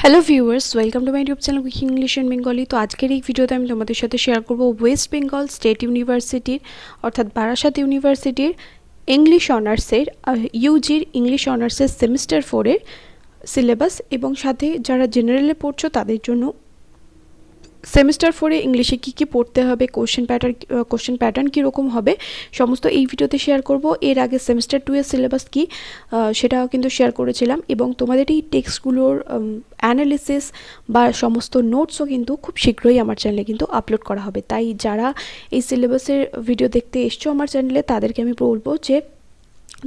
Hello viewers, welcome to my YouTube channel with English and Bengali. তো আজকের এই ভিডিওতে আমি তোমাদের সাথে শেয়ার করব ওয়েস্ট বেঙ্গল স্টেট ইউনিভার্সিটির অর্থাৎ বারাসাত ইউনিভার্সিটির ইংলিশ অনার্সের ইউজির ইংলিশ অনার্সের সেমিস্টার 4-এর সিলেবাস এবং সাথে যারা জেনারেলে পড়ছো তাদের জন্য সেমিস্টার 4-এ ইংলিশে কী কী পড়তে হবে, কোশ্চেন প্যাটার্ন কীরকম হবে, সমস্ত এই ভিডিওতে শেয়ার করব। এর আগে সেমিস্টার 2-এর সিলেবাস কী সেটাও কিন্তু শেয়ার করেছিলাম এবং তোমাদের এই টেক্সটগুলোর অ্যানালিসিস বা সমস্ত নোটসও কিন্তু খুব শীঘ্রই আমার চ্যানেলে কিন্তু আপলোড করা হবে। তাই যারা এই সিলেবাসের ভিডিও দেখতে এসছো আমার চ্যানেলে তাদেরকে আমি বলবো যে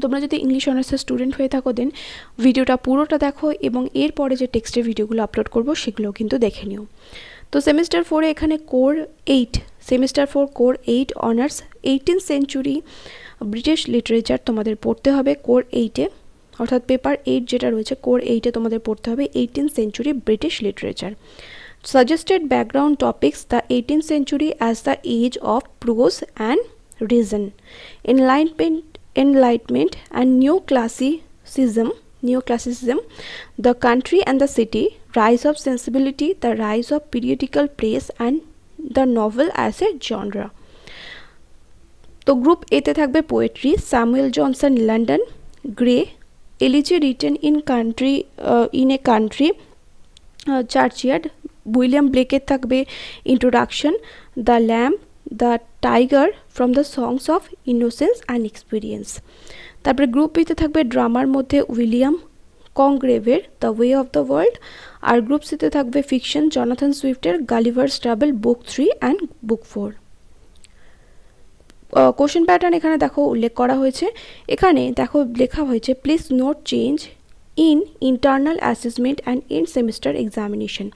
তোমরা যদি ইংলিশ অনার্সের স্টুডেন্ট হয়ে থাকো দেন ভিডিওটা পুরোটা দেখো এবং এরপরে যে টেক্সটের ভিডিওগুলো আপলোড করব সেগুলোও কিন্তু দেখে নিও। তো সেমিস্টার 4-এ এখানে semester 4 core 8 honours 18th century British literature তোমাদের পড়তে হবে কোর 8-এ, অর্থাৎ পেপার 8 যেটা রয়েছে কোর 8-এ তোমাদের পড়তে হবে 18th century British literature. Suggested background topics the 18th century as the age of prose and reason, enlightenment and neoclassicism, the country and the city, rise of sensibility, the rise of periodical prose and the novel as a genre. তো group এতে থাকবে poetry, Samuel Johnson London, Gray, elegy written in a country churchyard, William ব্লেকের থাকবে introduction, the lamb, the tiger from the songs of innocence and experience. তারপরে group বিতে থাকবে ড্রামার মধ্যে উইলিয়াম কংগ্রেভের the way of the world, আর group সিতে থাকবে ফিকশন জনাথন সুইফটের Gulliver's travel book 3 and book 4। Question pattern এখানে দেখো উল্লেখ করা হয়েছে, এখানে দেখো লেখা হয়েছে please note change in internal assessment and end semester examination.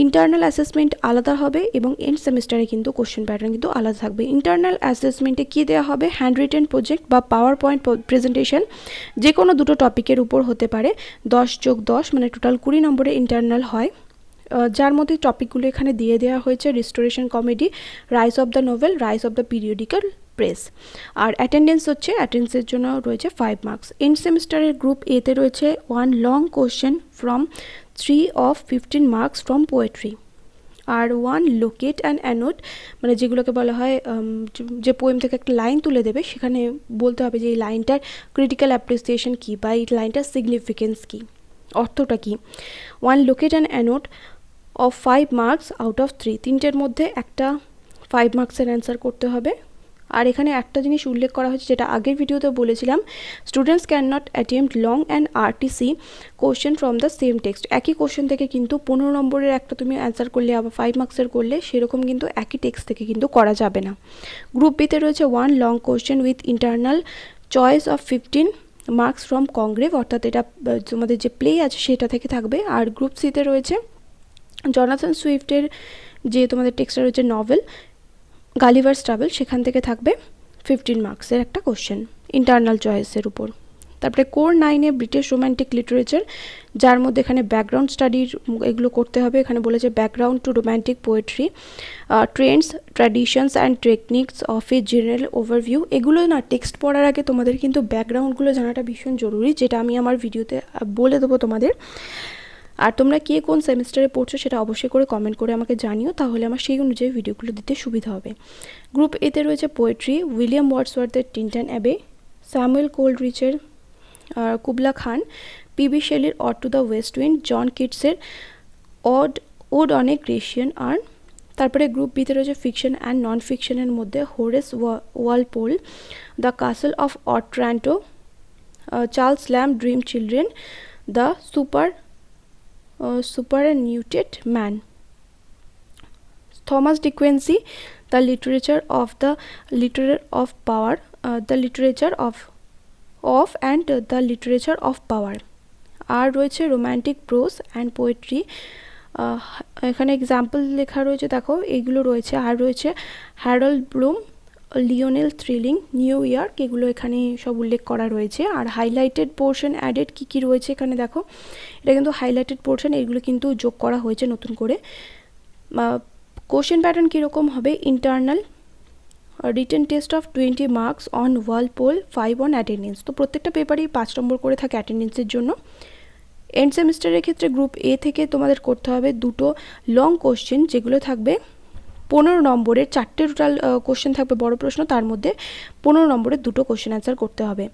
Internal assessment আলাদা হবে এবং এন্ড সেমিস্টারে কিন্তু কোশ্চেন প্যাটার্ন কিন্তু আলাদা থাকবে। ইন্টারনাল অ্যাসেসমেন্টে কী দেওয়া হবে, হ্যান্ড রিটেন প্রজেক্ট বা পাওয়ার পয়েন্ট প্রেজেন্টেশন যে কোনো দুটো টপিকের উপর হতে পারে, 10+10 মানে টোটাল 20 নম্বরে ইন্টারনাল হয়, যার মধ্যে টপিকগুলো এখানে দিয়ে দেওয়া হয়েছে restoration comedy, rise of the novel, rise of the periodical press. আর অ্যাটেন্ডেন্সের জন্য রয়েছে 5 মার্কস। এন্ড সেমিস্টারের গ্রুপ এতে রয়েছে 1 long question from 3 of 15 marks from poetry, আর 1 লোকেট অ্যান্ড অ্যানোট মানে যেগুলোকে বলা হয় যে পোয়েম থেকে একটা লাইন তুলে দেবে সেখানে বলতে হবে যে এই লাইনটার ক্রিটিক্যাল অ্যাপ্রিসিয়েশন কী বা এই লাইনটার সিগনিফিকেন্স কী, অর্থটা কী। 1 locate and annotate of 5 marks out of 3, তিনটের মধ্যে একটা 5 মার্কসের অ্যান্সার করতে হবে। আর এখানে একটা জিনিস উল্লেখ করা হয়েছে যেটা আগের ভিডিওতে বলেছিলাম, students can not attempt long and RTC question from the same text. একই কোশ্চেন থেকে কিন্তু 15 নম্বরের একটা তুমি অ্যান্সার করলে আবার 5 মার্কসের করলে সেরকম কিন্তু একই টেক্সট থেকে কিন্তু করা যাবে না। গ্রুপ বিতে রয়েছে 1 long question with internal choice of 15 marks from Congreve, অর্থাৎ এটা তোমাদের যে প্লে আছে সেটা থেকে থাকবে। আর গ্রুপ সিতে রয়েছে জনাথন সুইফটের যে তোমাদের টেক্সটটা রয়েছে নভেল গালিভার্স ট্রাভেল, সেখান থেকে থাকবে 15 মার্কসের একটা কোশ্চেন ইন্টারনাল চয়েসের উপর। তারপরে কোর 9-এ ব্রিটিশ রোম্যান্টিক লিটারেচার, যার মধ্যে এখানে ব্যাকগ্রাউন্ড স্টাডির এগুলো করতে হবে। এখানে বলেছে background to romantic poetry, trends traditions and techniques of a general overview. এগুলো না টেক্সট পড়ার আগে তোমাদের কিন্তু ব্যাকগ্রাউন্ডগুলো জানাটা ভীষণ জরুরি, যেটা আমি আমার ভিডিওতে বলে দেবো তোমাদের। আর তোমরা কে কোন সেমিস্টারে পড়ছো সেটা অবশ্যই করে কমেন্ট করে আমাকে জানিও, তাহলে আমার সেই অনুযায়ী ভিডিওগুলো দিতে সুবিধা হবে। গ্রুপ এতে রয়েছে পোয়েট্রি, উইলিয়াম ওয়ার্ডসওয়ার্থের টিনটন অ্যাবে, স্যামুয়েল কোলরিচের কুবলা খান, পিবি শেলির ode to the west wind, John কিটসের ode on a Grecian urn. তারপরে গ্রুপ বিতে রয়েছে ফিকশন অ্যান্ড নন ফিকশনের মধ্যে Horace Walpole, the castle of Otranto, Charles Lamb dream children, the superannuated man, Thomas Dickensy, the literature of power, the literature of and the literature of power। আর রয়েছে romantic pros and poetry, এখানে example লেখা রয়েছে দেখো এইগুলো রয়েছে। আর রয়েছে Harold Bloom, Lionel thrilling, new York, এগুলো এখানে সব উল্লেখ করা রয়েছে। আর হাইলাইটেড পোর্শন অ্যাডেড কী কী রয়েছে এখানে দেখো, এটা কিন্তু হাইলাইটেড পোর্শন, এগুলো কিন্তু যোগ করা হয়েছে নতুন করে। কোশ্চেন প্যাটার্ন কীরকম হবে, internal written test of 20 marks on Walpole, 5 on attendance. তো প্রত্যেকটা পেপারেই 5 নম্বর করে থাকে অ্যাটেন্ডেন্সের জন্য। এন্ড সেমিস্টারের ক্ষেত্রে গ্রুপ এ থেকে তোমাদের করতে হবে দুটো লং কোশ্চেন, যেগুলো থাকবে 15 নম্বরের, 4টে টোটাল কোশ্চেন থাকবে বড় প্রশ্ন, তার মধ্যে 15 নম্বরের দুটো কোশ্চেন অ্যান্সার করতে হবে।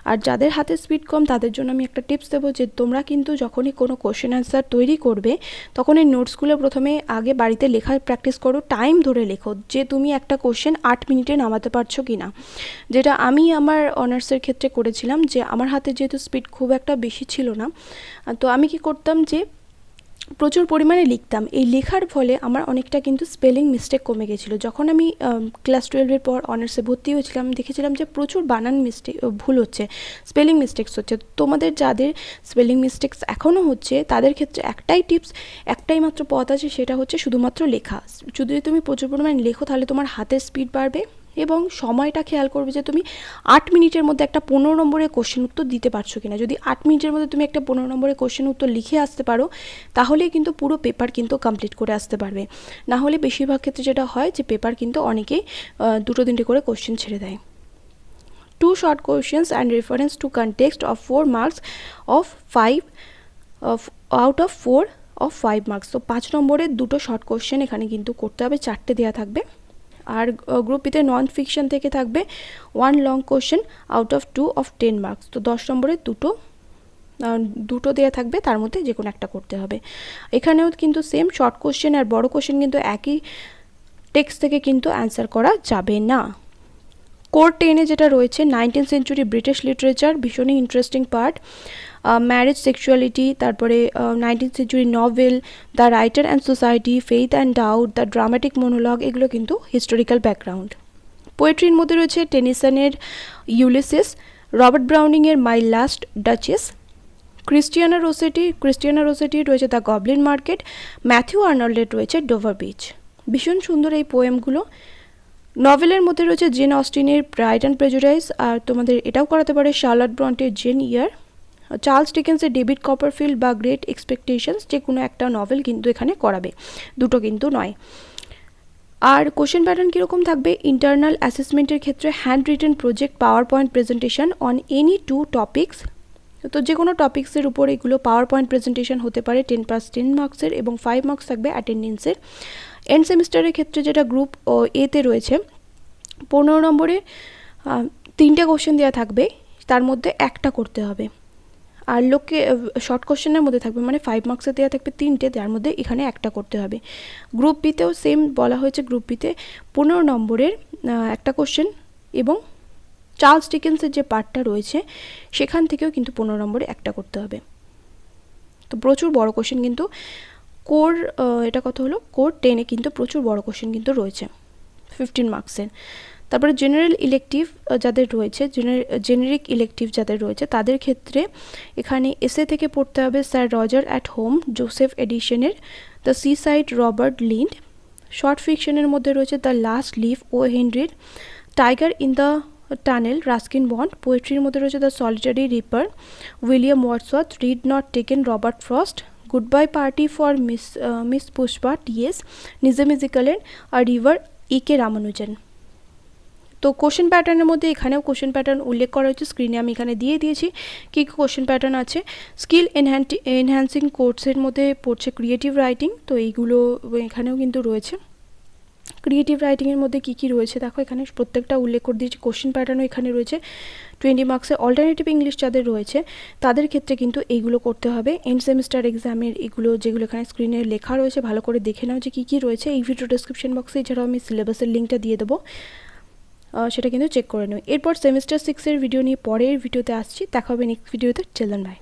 আর যাদের হাতে স্পিড কম তাদের জন্য আমি একটা টিপস দেবো, যে তোমরা কিন্তু যখনই কোনো কোশ্চেন অ্যান্সার তৈরি করবে তখন এই নোটসগুলো প্রথমে আগে বাড়িতে লেখার প্র্যাকটিস করো, টাইম ধরে লেখো যে তুমি একটা কোশ্চেন 8 মিনিটে নামাতে পারছো কি না, যেটা আমি আমার অনার্সের ক্ষেত্রে করেছিলাম। যে আমার হাতে যেহেতু স্পিড খুব একটা বেশি ছিল না, তো আমি কি করতাম যে প্রচুর পরিমাণে লিখতাম। এই লেখার ফলে আমার অনেকটা কিন্তু স্পেলিং মিস্টেক কমে গেছিলো। যখন আমি ক্লাস 12-এর পর অনার্সে ভর্তি হয়েছিলাম, দেখেছিলাম যে প্রচুর বানান মিস্টেক ভুল হচ্ছে, স্পেলিং মিস্টেক্স হচ্ছে। তোমাদের যাদের স্পেলিং মিস্টেক্স এখনও হচ্ছে তাদের ক্ষেত্রে একটাই টিপস, একটাই মাত্র পথ আছে, সেটা হচ্ছে শুধুমাত্র লেখা। যদি তুমি প্রচুর পরিমাণে লেখো তাহলে তোমার হাতের স্পিড বাড়বে, এবং সময়টা খেয়াল করবে যে তুমি 8 মিনিটের মধ্যে একটা 15 নম্বরের কোশ্চেন উত্তর দিতে পারছো কিনা। যদি 8 মিনিটের মধ্যে তুমি একটা 15 নম্বরের কোশ্চেন উত্তর লিখে আসতে পারো, তাহলে কিন্তু পুরো পেপার কিন্তু কমপ্লিট করে আসতে পারবে। না হলে বেশিরভাগ ক্ষেত্রে যেটা হয় যে পেপার কিন্তু অনেকেই 2-3টে করে কোশ্চেন ছেড়ে দেয়। 2 short questions and reference to context of 4 marks of 5 out of 4 of 5 marks। তো 5 নম্বরের দুটো শর্ট কোশ্চেন এখানে কিন্তু করতে হবে, 4টে দেওয়া থাকবে। আর গ্রুপ বিতে নন ফিকশন থেকে থাকবে 1 long question out of 2 of 10 marks. তো 10 নম্বরের দুটো দেওয়া থাকবে, তার মধ্যে যে কোনো একটা করতে হবে। এখানেও কিন্তু সেম, শর্ট কোশ্চেন আর বড় কোশ্চেন কিন্তু একই টেক্সট থেকে কিন্তু অ্যান্সার করা যাবে না। কোর 10-এ যেটা রয়েছে 19th সেঞ্চুরি ব্রিটিশ লিটারেচার, ভীষণই ইন্টারেস্টিং পার্ট। ম্যারেজ, সেক্সুয়ালিটি, তারপরে 19th century novel, the writer and society, faith and doubt, the dramatic monologue, এগুলো কিন্তু হিস্টোরিক্যাল ব্যাকগ্রাউন্ড। পোয়েট্রির মধ্যে রয়েছে টেনিসনের ইউলিসিস, রবার্ট ব্রাউনিংয়ের my last duchess, Christina Rossetti রয়েছে দ্য গবলিন মার্কেট, ম্যাথিউ আর্নল্ডের রয়েছে ডোভার বিচ। ভীষণ সুন্দর এই পোয়েমগুলো। নভেলের মধ্যে রয়েছে জেন অস্টিনের প্রাইড অ্যান্ড প্রেজুডাইস, আর তোমাদের এটাও করাতে পারে শার্লট ব্রন্টের জেন ইয়ার, চার্লস ডিকেন্সের ডেভিড কপারফিল্ড বা গ্রেট এক্সপেকটেশনস, যে কোনো একটা নভেল কিন্তু এখানে করাবে, দুটো কিন্তু নয়। আর কোশ্চেন প্যাটার্ন কীরকম থাকবে, ইন্টারনাল অ্যাসেসমেন্টের ক্ষেত্রে hand written project, power point presentation on any 2 topics. তো যে কোনো টপিক্সের উপর এগুলো পাওয়ার পয়েন্ট প্রেজেন্টেশন হতে পারে, 10+10 মার্কসের, এবং 5 মার্কস থাকবে অ্যাটেন্ডেন্সের। এন্ড সেমিস্টারের ক্ষেত্রে যেটা গ্রুপ এতে রয়েছে 15 নম্বরে 3টে কোশ্চেন দেওয়া থাকবে, তার মধ্যে একটা করতে হবে। আর শর্ট কোশ্চেনের মধ্যে থাকবে, মানে 5 মার্কসের দেওয়া থাকবে 3টে, যার মধ্যে এখানে একটা করতে হবে। গ্রুপ বিতেও সেম বলা হয়েছে, গ্রুপ বিতে 15 নম্বরের একটা কোশ্চেন, এবং চার্লস ডিকেন্সের যে পার্টটা রয়েছে সেখান থেকেও কিন্তু 15 নম্বরে একটা করতে হবে। তো প্রচুর বড় কোশ্চেন কিন্তু কোর, এটা কত হলো, কোর 10-এ কিন্তু প্রচুর বড় কোশ্চেন কিন্তু রয়েছে 15 মার্কসের। তারপরে জেনারেল ইলেকটিভ যাদের রয়েছে, জেনারিক ইলেকটিভ যাদের রয়েছে তাদের ক্ষেত্রে এখানে এসে থেকে পড়তে হবে sir Roger at home, Joseph এডিশনের the sea side, Robert Lynd. Short ফিকশনের মধ্যে রয়েছে দ্য লাস্ট লিফ, ও হেনরির, tiger in the tunnel, Ruskin Bond. পোয়েট্রির মধ্যে রয়েছে the solitary reaper, William Wordsworth, road not taken, Robert Frost, goodbye party for Miss Pushpa, TS, নিজামিজিক্যালের, আর river, AK. Ramanujan. তো কোশ্চেন প্যাটার্নের মধ্যে এখানেও কোশ্চেন প্যাটার্ন উল্লেখ করা হয়েছে, স্ক্রিনে আমি এখানে দিয়ে দিয়েছি কী কী কোশ্চেন প্যাটার্ন আছে। স্কিল এনহ্যান্সিং কোর্সের মধ্যে পড়ছে ক্রিয়েটিভ রাইটিং, তো এইগুলো এখানেও কিন্তু রয়েছে। ক্রিয়েটিভ রাইটিংয়ের মধ্যে কী কী রয়েছে দেখো, এখানে প্রত্যেকটা উল্লেখ করে দিয়েছি। কোশ্চেন প্যাটার্নও এখানে রয়েছে 20 মার্কসের। অল্টারনেটিভ ইংলিশ যাদের রয়েছে তাদের ক্ষেত্রে কিন্তু এইগুলো করতে হবে। এন্ড সেমিস্টার এক্সামের এগুলো যেগুলো এখানে স্ক্রিনে লেখা রয়েছে ভালো করে দেখে নাও যে কী কী রয়েছে। এই ভিডিও ডেসক্রিপশন বক্সে এছাড়াও আমি সিলেবাসের লিঙ্কটা দিয়ে দেবো, সেটা কিন্তু চেক করে নেব। এরপর সেমিস্টার 6-এর ভিডিও নিয়ে পরের ভিডিওতে আসছি, দেখা হবে নেক্সট ভিডিওতে। Children by.